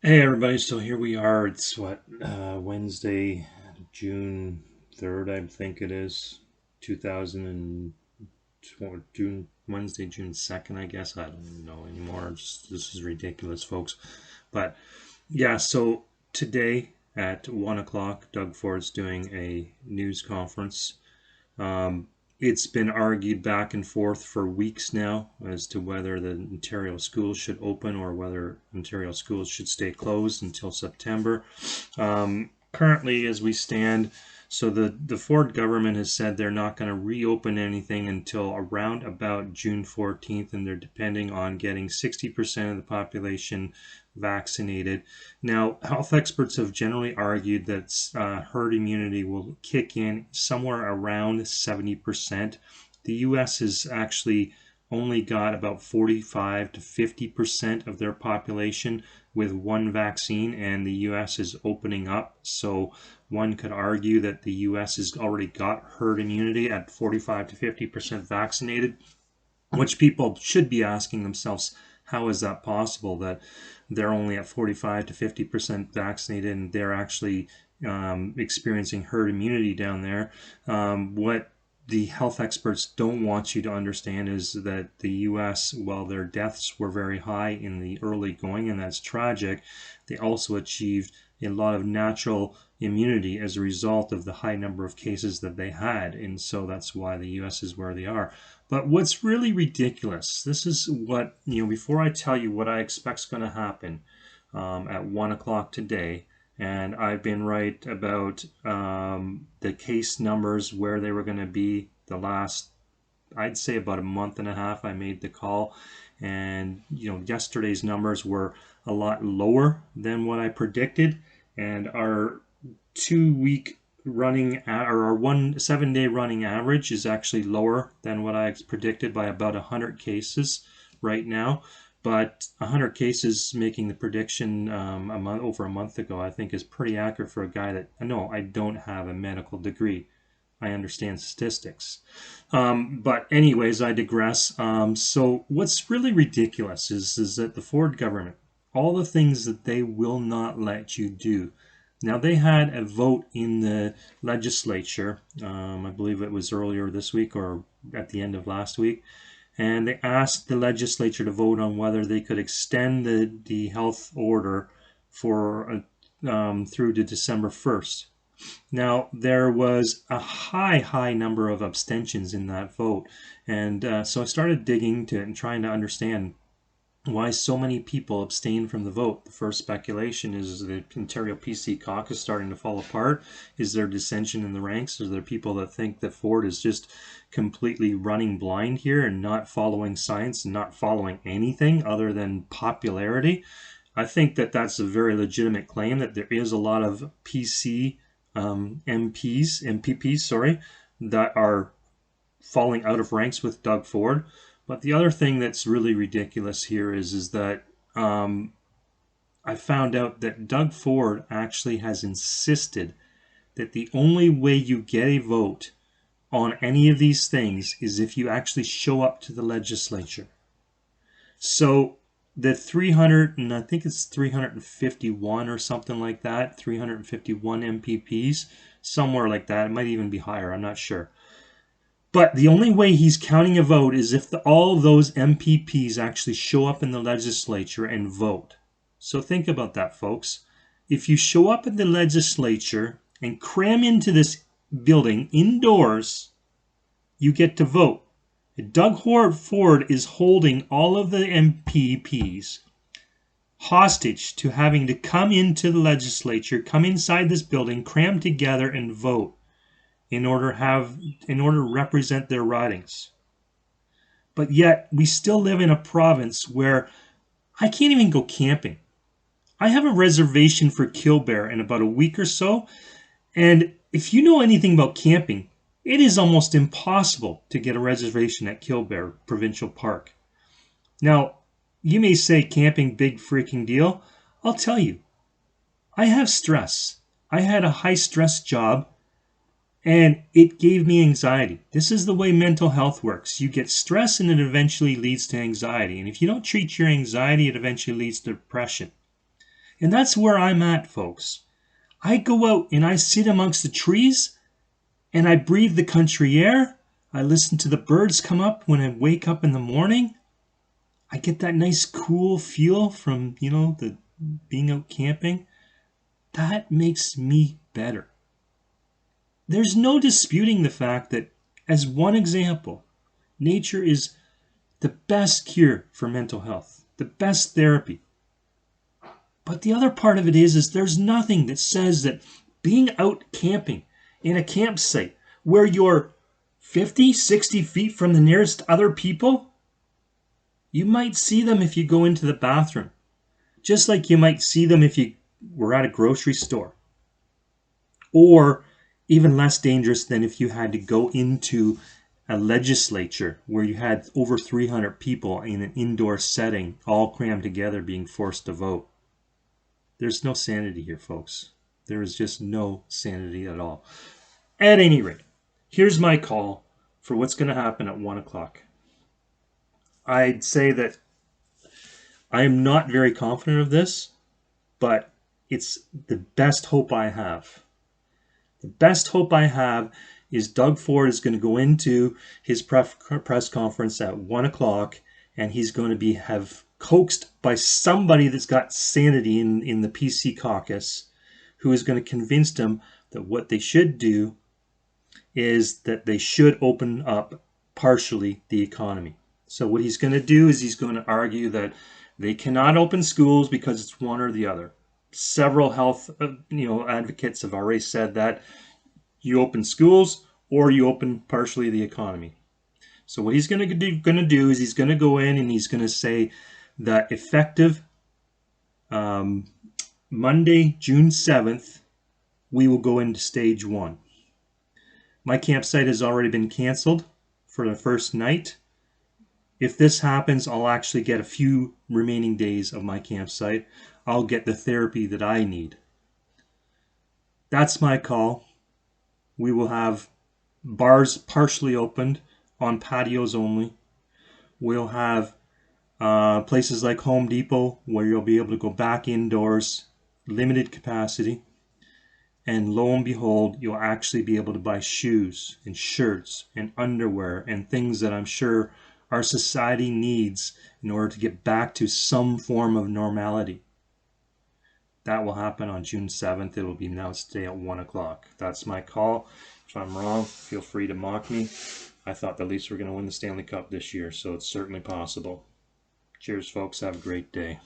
Hey everybody, so here we are. It's Wednesday, June 3rd, I think it is. 2020, Wednesday, June 2nd, I guess. I don't know anymore. This is ridiculous, folks. But yeah, so today at 1 o'clock, Doug Ford's doing a news conference. Um, it's been argued back and forth for weeks now as to whether the Ontario schools should open or whether Ontario schools should stay closed until September. Currently, as we stand, so the Ford government has said they're not going to reopen anything until around about June 14th, and they're depending on getting 60% of the population vaccinated. Now, health experts have generally argued that herd immunity will kick in somewhere around 70%. The US has actually only got about 45 to 50% of their population with one vaccine, and the US is opening up. So one could argue that the US has already got herd immunity at 45 to 50% vaccinated, which people should be asking themselves, how is that possible that they're only at 45 to 50% vaccinated and they're actually experiencing herd immunity down there? What the health experts don't want you to understand is that the US, while their deaths were very high in the early going, and that's tragic, they also achieved a lot of natural immunity as a result of the high number of cases that they had. And so that's why the US is where they are. But what's really ridiculous, this is what, before I tell you what I expect is going to happen at 1 o'clock today, and I've been right about the case numbers where they were going to be the last, I'd say about a month and a half. I made the call, and yesterday's numbers were a lot lower than what I predicted, and our 2 week running or our 7 day running average is actually lower than what I predicted by about 100 cases right now. But 100 cases making the prediction over a month ago, I think, is pretty accurate for a guy that, no, I don't have a medical degree. I understand statistics. But anyways, I digress. So what's really ridiculous is that the Ford government, all the things that they will not let you do. Now, they had a vote in the legislature, I believe it was earlier this week or at the end of last week, and they asked the legislature to vote on whether they could extend the health order for through to December 1st. Now, there was a high number of abstentions in that vote, and so I started digging into it and trying to understand why so many people abstain from the vote. The first speculation is the Ontario PC caucus starting to fall apart. Is there dissension in the ranks? Are there people that think that Ford is just completely running blind here and not following science and not following anything other than popularity? I think that that's a very legitimate claim, that there is a lot of PC MPPs, sorry, that are falling out of ranks with Doug Ford. But the other thing that's really ridiculous here is that I found out that Doug Ford actually has insisted that the only way you get a vote on any of these things is if you actually show up to the legislature. So the 300, and I think it's 351 or something like that, 351 MPPs, somewhere like that. It might even be higher, I'm not sure. But the only way he's counting a vote is if all those MPPs actually show up in the legislature and vote. So think about that, folks. If you show up in the legislature and cram into this building indoors, you get to vote. Doug Ford is holding all of the MPPs hostage to having to come into the legislature, come inside this building, cram together and vote in order to represent their ridings. But yet we still live in a province where I can't even go camping. I have a reservation for Killbear in about a week or so, and if you know anything about camping, it is almost impossible to get a reservation at Killbear Provincial Park. Now, you may say camping, big freaking deal. I'll tell you, I have stress. I had a high stress job, and it gave me anxiety. This is the way mental health works. You get stress and it eventually leads to anxiety. And if you don't treat your anxiety, it eventually leads to depression. And that's where I'm at, folks. I go out and I sit amongst the trees and I breathe the country air. I listen to the birds come up when I wake up in the morning. I get that nice cool feel from, the being out camping. That makes me better. There's no disputing the fact that, as one example, nature is the best cure for mental health, the best therapy. But the other part of it is there's nothing that says that being out camping in a campsite where you're 50, 60 feet from the nearest other people, you might see them if you go into the bathroom, just like you might see them if you were at a grocery store. Or even less dangerous than if you had to go into a legislature where you had over 300 people in an indoor setting, all crammed together, being forced to vote. There's no sanity here, folks. There is just no sanity at all. At any rate, here's my call for what's going to happen at 1 o'clock. I'd say that I am not very confident of this, but it's the best hope I have. The best hope I have is Doug Ford is going to go into his press conference at 1 o'clock, and he's going to have coaxed by somebody that's got sanity in the PC caucus, who is going to convince them that what they should do is that they should open up partially the economy. So what he's going to do is he's going to argue that they cannot open schools because it's one or the other. Several health advocates have already said that you open schools or you open partially the economy. So what he's going to do is he's going to go in and he's going to say that effective Monday, June 7th, we will go into stage 1. My campsite has already been canceled for the first night. If this happens, I'll actually get a few remaining days of my campsite. I'll get the therapy that I need. That's my call. We will have bars partially opened on patios only. We'll have places like Home Depot where you'll be able to go back indoors, limited capacity. And lo and behold, you'll actually be able to buy shoes and shirts and underwear and things that I'm sure our society needs in order to get back to some form of normality. That will happen on June 7th. It will be announced today at 1 o'clock. That's my call. If I'm wrong, feel free to mock me. I thought the Leafs were going to win the Stanley Cup this year, so it's certainly possible. Cheers, folks. Have a great day.